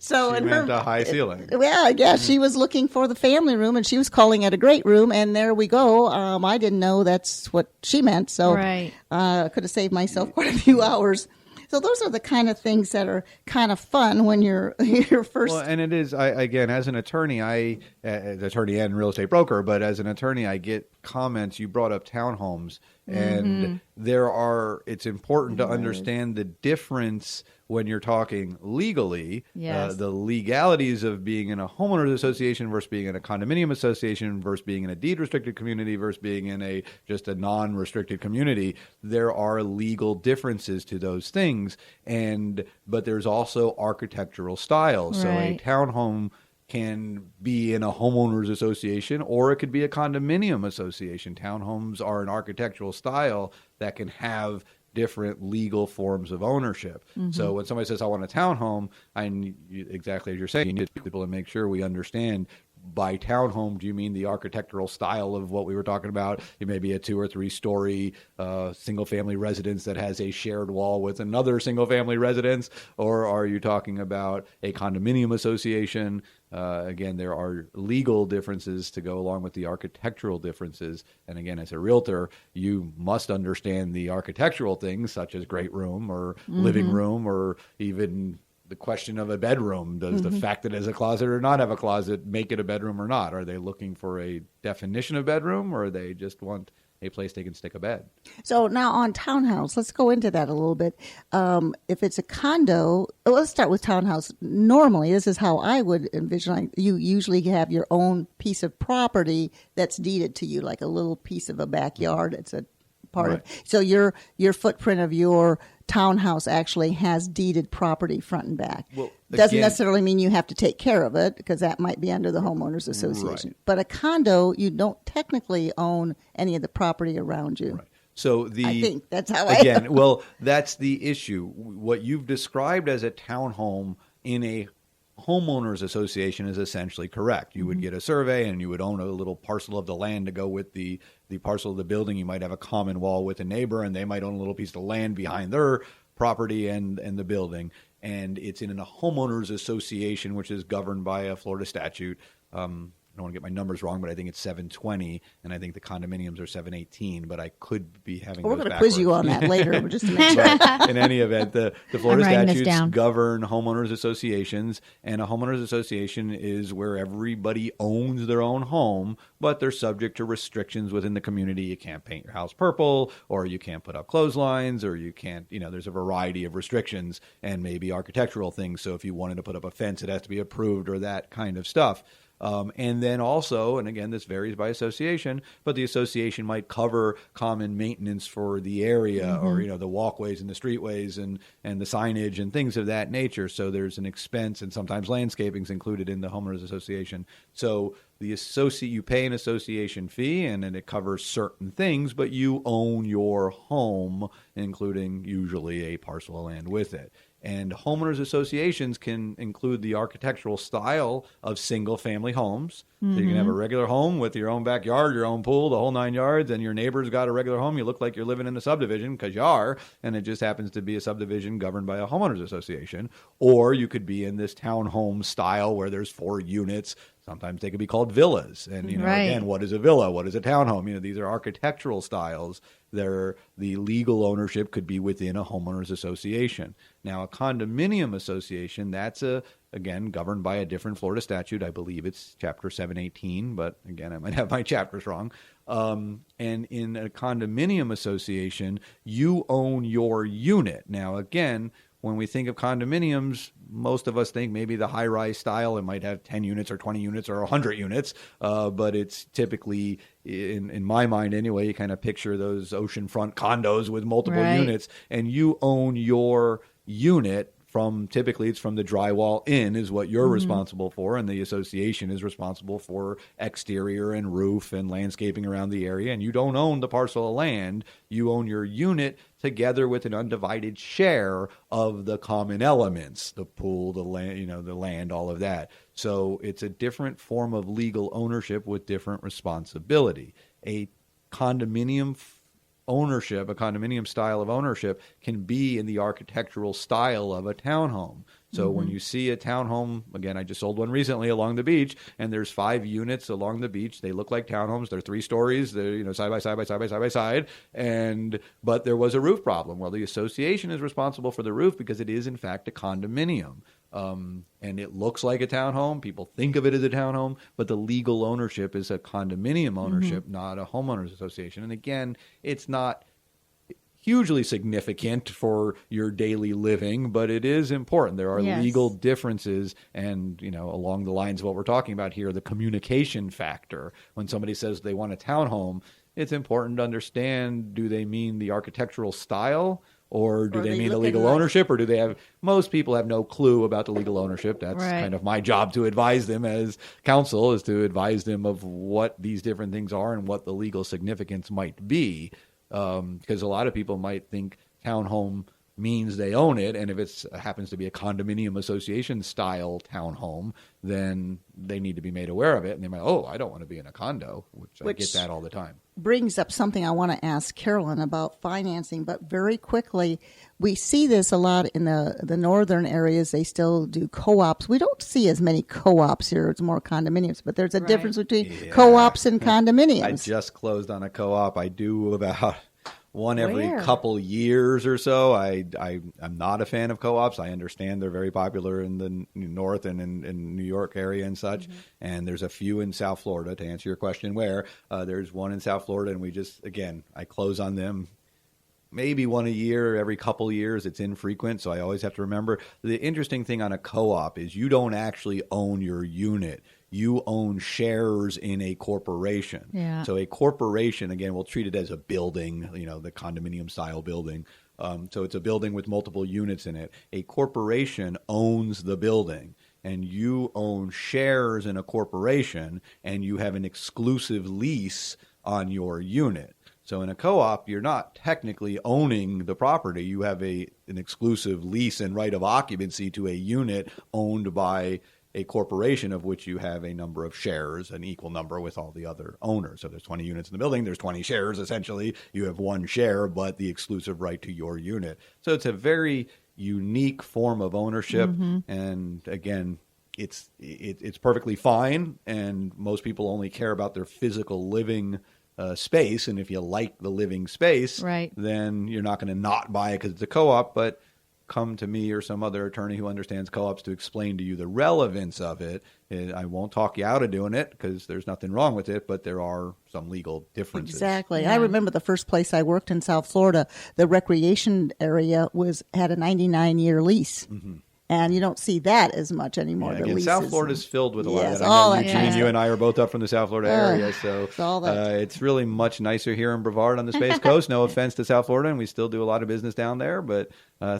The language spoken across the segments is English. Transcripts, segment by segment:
So she in meant her a high ceiling. Yeah, yeah, she was looking for the family room, and she was calling it a great room. And there we go. I didn't know that's what she meant, so Right. I could have saved myself quite a few hours. So those are the kind of things that are kind of fun when you're first. Well, and it is. Again, as an attorney, as attorney and real estate broker, but as an attorney, I get comments. You brought up townhomes, and it's important to understand the difference when you're talking legally, Yes. the legalities of being in a homeowners association versus being in a condominium association versus being in a deed restricted community versus being in just a non-restricted community. There are legal differences to those things, but there's also architectural styles. Right. So a townhome can be in a homeowners association or it could be a condominium association. Townhomes are an architectural style that can have different legal forms of ownership. So when somebody says, I want a townhome, exactly as you're saying, you need people to make sure we understand. By townhome, do you mean the architectural style of what we were talking about? It may be a 2 or 3 story single-family residence that has a shared wall with another single-family residence, or are you talking about a condominium association? Again, there are legal differences to go along with the architectural differences. And again, as a realtor, you must understand the architectural things such as great room or living room or even the question of a bedroom. Does the fact that it has a closet or not have a closet make it a bedroom or not? Are they looking for a definition of bedroom or they just want a place they can stick a bed? So now on townhouse, let's go into that a little bit. If it's a condo, let's start with townhouse. Normally, this is how I would envision. You usually have your own piece of property that's deeded to you, like a little piece of a backyard. It's a part of. So your footprint of your townhouse actually has deeded property front and back. Well, doesn't again, necessarily mean you have to take care of it because that might be under the homeowners association. Right. But a condo, you don't technically own any of the property around you. Right. So I think that's how again, well, that's the issue. What you've described as a townhome in a homeowners association is essentially correct. You would get a survey and you would own a little parcel of the land to go with the parcel of the building. You might have a common wall with a neighbor and they might own a little piece of land behind their property and the building. And it's in a homeowners association, which is governed by a Florida statute. I don't want to get my numbers wrong, but I think it's 720, and I think the condominiums are 718, but I could be having We're those going to quiz you on that later, just to make sure. But in any event, the Florida I'm writing this statutes down. govern homeowners associations, and a homeowners association is where everybody owns their own home, but they're subject to restrictions within the community. You can't paint your house purple, or you can't put up clotheslines, or you can't, there's a variety of restrictions and maybe architectural things. So if you wanted to put up a fence, it has to be approved or that kind of stuff. And then also, and again, this varies by association, but the association might cover common maintenance for the area or, the walkways and the streetways and the signage and things of that nature. So there's an expense, and sometimes landscaping is included in the homeowners association. So you pay an association fee and it covers certain things, but you own your home, including usually a parcel of land with it. And homeowners associations can include the architectural style of single-family homes. So you can have a regular home with your own backyard, your own pool, the whole 9 yards, and your neighbor's got a regular home. You look like you're living in a subdivision because you are, and it just happens to be a subdivision governed by a homeowners association. Or you could be in this townhome style where there's 4 units. Sometimes they could be called villas. And, again, what is a villa? What is a townhome? These are architectural styles. The legal ownership could be within a homeowners association. Now, a condominium association, that's again, governed by a different Florida statute. I believe it's Chapter 718, but again, I might have my chapters wrong. And in a condominium association, you own your unit. Now, again, when we think of condominiums, most of us think maybe the high-rise style. It might have 10 units or 20 units or 100 units, but it's typically, in my mind anyway, you kind of picture those oceanfront condos with multiple units, and you own your unit. Typically it's from the drywall in is what you're responsible for, and the association is responsible for exterior and roof and landscaping around the area, and you don't own the parcel of land. You own your unit together with an undivided share of the common elements, the pool, the land, the land, all of that. So it's a different form of legal ownership with different responsibility. A condominium ownership, a condominium style of ownership, can be in the architectural style of a townhome. So when you see a townhome, again, I just sold one recently along the beach, and there's 5 units along the beach. They look like townhomes. They're 3 stories. They're side by side. But there was a roof problem. Well, the association is responsible for the roof because it is in fact a condominium. And it looks like a townhome. People think of it as a townhome, but the legal ownership is a condominium ownership, not a homeowners association. And again, it's not hugely significant for your daily living, but it is important. There are legal differences, and along the lines of what we're talking about here, the communication factor. When somebody says they want a townhome, it's important to understand, do they mean the architectural style, or do they mean the legal ownership, or do they have, most people have no clue about the legal ownership. That's kind of my job to advise them as counsel, is to advise them of what these different things are and what the legal significance might be. Because a lot of people might think townhome means they own it, and if it happens to be a condominium association style townhome, then they need to be made aware of it, and they might, I don't want to be in a condo, which I get that all the time. Brings up something I want to ask Carolyn about financing, but very quickly, we see this a lot in the northern areas. They still do co-ops. We don't see as many co-ops here. It's more condominiums, but there's a difference between co-ops and condominiums. I just closed on a co-op. I do about one every couple years or so. I'm not a fan of co-ops. I understand they're very popular in the north and in New York area and such. And there's a few in South Florida, to answer your question, where there's one in South Florida, and I close on them maybe one a year, every couple years. It's infrequent, so I always have to remember. The interesting thing on a co-op is you don't actually own your unit. You own shares in a corporation. Yeah. So a corporation, again, we'll treat it as a building, the condominium style building. So it's a building with multiple units in it. A corporation owns the building, and you own shares in a corporation, and you have an exclusive lease on your unit. So in a co-op, you're not technically owning the property. You have an exclusive lease and right of occupancy to a unit owned by a corporation, of which you have a number of shares, an equal number with all the other owners. So there's 20 units in the building, there's 20 shares essentially. You have one share, but the exclusive right to your unit. So it's a very unique form of ownership. And again, it's perfectly fine. And most people only care about their physical living space. And if you like the living space, then you're not going to not buy it because it's a co-op, but come to me or some other attorney who understands co-ops to explain to you the relevance of it. I won't talk you out of doing it because there's nothing wrong with it, but there are some legal differences. Exactly. Yeah. I remember the first place I worked in South Florida, the recreation area had a 99-year lease. And you don't see that as much anymore. Yeah, again, South Florida is filled with a lot of that. I know Eugene, you and I are both up from the South Florida area, so it's really much nicer here in Brevard on the Space Coast. No offense to South Florida, and we still do a lot of business down there, but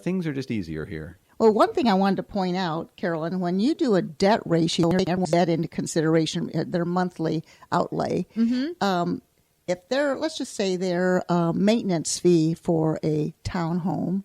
things are just easier here. Well, one thing I wanted to point out, Carolyn, when you do a debt ratio, you take debt into consideration, their monthly outlay. If let's just say their maintenance fee for a townhome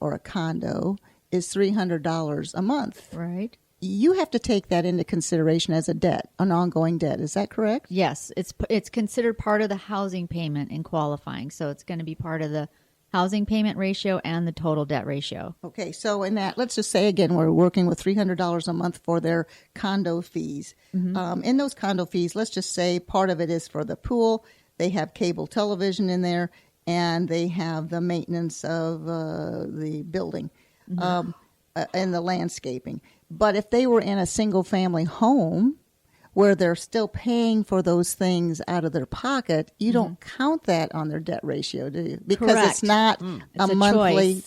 or a condo is $300 a month. Right. You have to take that into consideration as a debt, an ongoing debt. Is that correct? Yes. It's considered part of the housing payment in qualifying. So it's going to be part of the housing payment ratio and the total debt ratio. Okay. So in that, let's just say, again, we're working with $300 a month for their condo fees. In those condo fees, let's just say part of it is for the pool. They have cable television in there, and they have the maintenance of the building. And the landscaping. But if they were in a single-family home where they're still paying for those things out of their pocket, you don't count that on their debt ratio, do you? Because it's not a monthly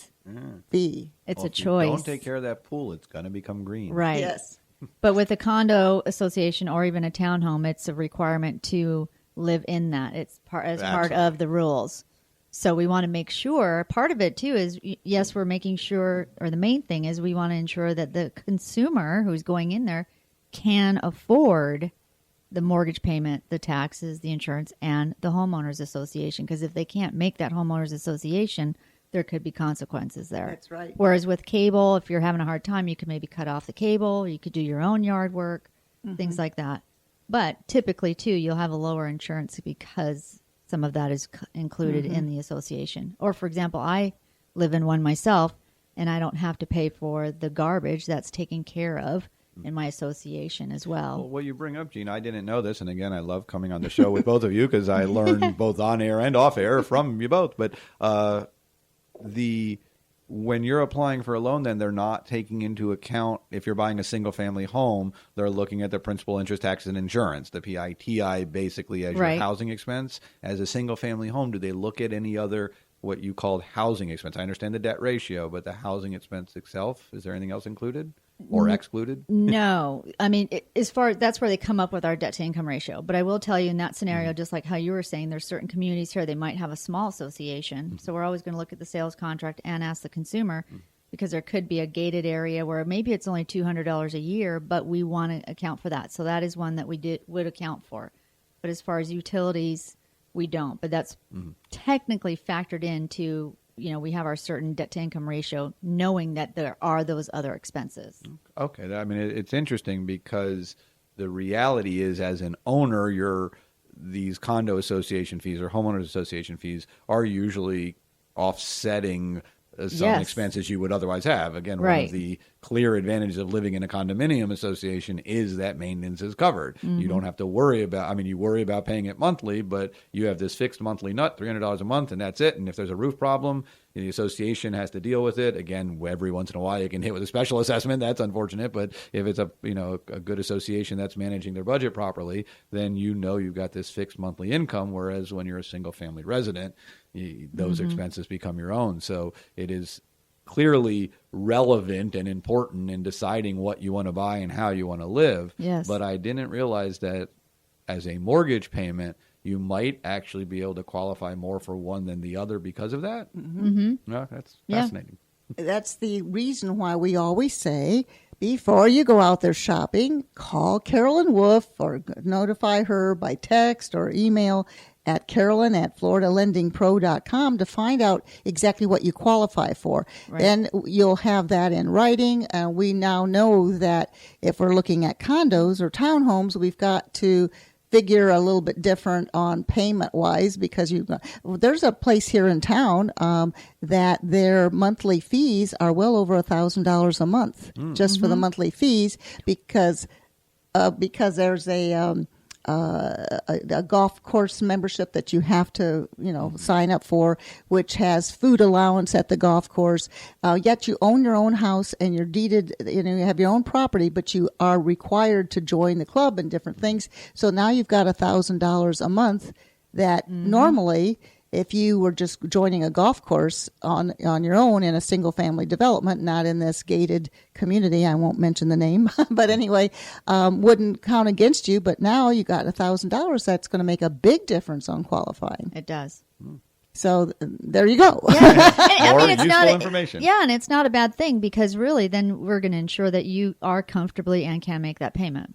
fee. It's a choice. If you don't take care of that pool, it's going to become green. Right. Yes. But with a condo association or even a townhome, it's a requirement to live in that. It's part of the rules. So we want to make sure, part of it too is, yes, we're making sure, or the main thing is we want to ensure that the consumer who's going in there can afford the mortgage payment, the taxes, the insurance, and the homeowners association. Because if they can't make that homeowners association, there could be consequences there. That's right. Whereas with cable, if you're having a hard time, you could maybe cut off the cable, you could do your own yard work, things like that. But typically too, you'll have a lower insurance because some of that is included in the association. Or, for example, I live in one myself, and I don't have to pay for the garbage that's taken care of in my association as well. Well, what you bring up, Jean, I didn't know this. And again, I love coming on the show with both of you because I learn both on air and off air from you both. But when you're applying for a loan, then they're not taking into account, if you're buying a single family home, they're looking at the principal, interest, taxes, and insurance, the PITI basically as your housing expense. As a single family home, do they look at any other what you called housing expense? I understand the debt ratio, but the housing expense itself, is there anything else included or excluded? No. I mean, as far that's where they come up with our debt to income ratio. But I will tell you in that scenario, just like how you were saying, there's certain communities here, they might have a small association. So we're always going to look at the sales contract and ask the consumer, because there could be a gated area where maybe it's only $200 a year, but we want to account for that. So that is one that we would account for. But as far as utilities, we don't. But that's technically factored into, we have our certain debt to income ratio, knowing that there are those other expenses. Okay. I mean, it's interesting because the reality is, as an owner, these condo association fees or homeowners association fees are usually offsetting some expenses you would otherwise have. Again, one of the clear advantages of living in a condominium association is that maintenance is covered. You don't have to worry about, you worry about paying it monthly, but you have this fixed monthly nut, $300 a month, and that's it. And if there's a roof problem, the association has to deal with it. Again, every once in a while you can hit with a special assessment. That's unfortunate. But if it's a good association that's managing their budget properly, then you've got this fixed monthly income. Whereas when you're a single family resident, those expenses become your own. So it is clearly relevant and important in deciding what you want to buy and how you want to live. Yes. But I didn't realize that as a mortgage payment, you might actually be able to qualify more for one than the other because of that. No, that's fascinating. That's the reason why we always say, before you go out there shopping, call Carolyn Wolf or notify her by text or email at Carolyn@FloridaLendingPro.com to find out exactly what you qualify for. Right. Then you'll have that in writing. We now know that if we're looking at condos or townhomes, we've got to figure a little bit different on payment wise, because there's a place here in town that their monthly fees are well over $1,000 a month just for the monthly fees, because there's a golf course membership that you have to, sign up for, which has food allowance at the golf course. Yet you own your own house and you're deeded, you have your own property, but you are required to join the club and different things. So now you've got $1,000 a month that normally, if you were just joining a golf course on your own in a single family development, not in this gated community, I won't mention the name, but anyway, wouldn't count against you. But now you got $1,000. That's going to make a big difference on qualifying. It does. So there you go. Yeah. More useful information. Yeah, and it's not a bad thing, because really then we're going to ensure that you are comfortably and can make that payment.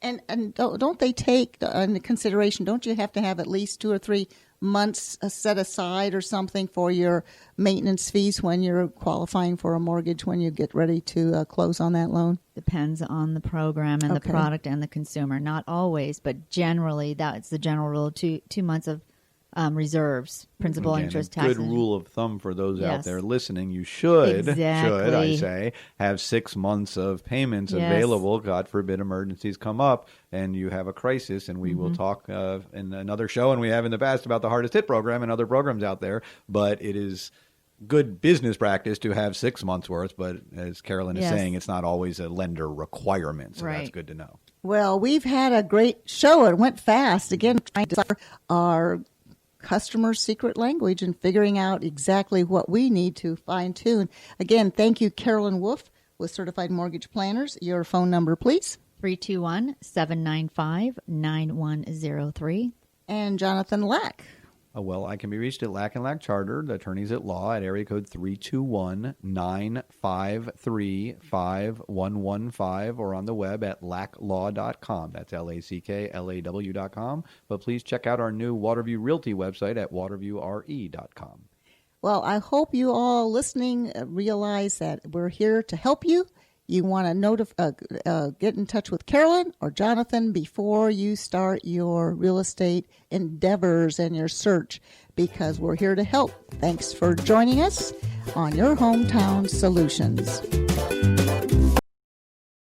And don't they take into consideration, don't you have to have at least 2 or 3 months set aside or something for your maintenance fees when you're qualifying for a mortgage, when you get ready to close on that loan? Depends on the program and the product and the consumer. Not always, but generally that's the general rule. 2 months of reserves, principal, interest, taxes. Good rule of thumb for those out there listening. You should I say, have 6 months of payments available. God forbid emergencies come up and you have a crisis. And we will talk in another show, and we have in the past, about the Hardest Hit program and other programs out there. But it is good business practice to have 6 months worth. But as Carolyn is saying, it's not always a lender requirement. So that's good to know. Well, we've had a great show. It went fast. Again, trying to our customer's secret language and figuring out exactly what we need to fine tune. Again, thank you, Carolyn Wolf with Certified Mortgage Planners. Your phone number, please. 321-795-9103. And Jonathan Lack. Well, I can be reached at Lack & Lack Chartered, attorneys at law, at area code 321-953-5115, or on the web at lacklaw.com. That's LACKLAW.com. But please check out our new Waterview Realty website at waterviewre.com. Well, I hope you all listening realize that we're here to help you you want to get in touch with Carolyn or Jonathan before you start your real estate endeavors and your search, because we're here to help. Thanks for joining us on Your Hometown Solutions.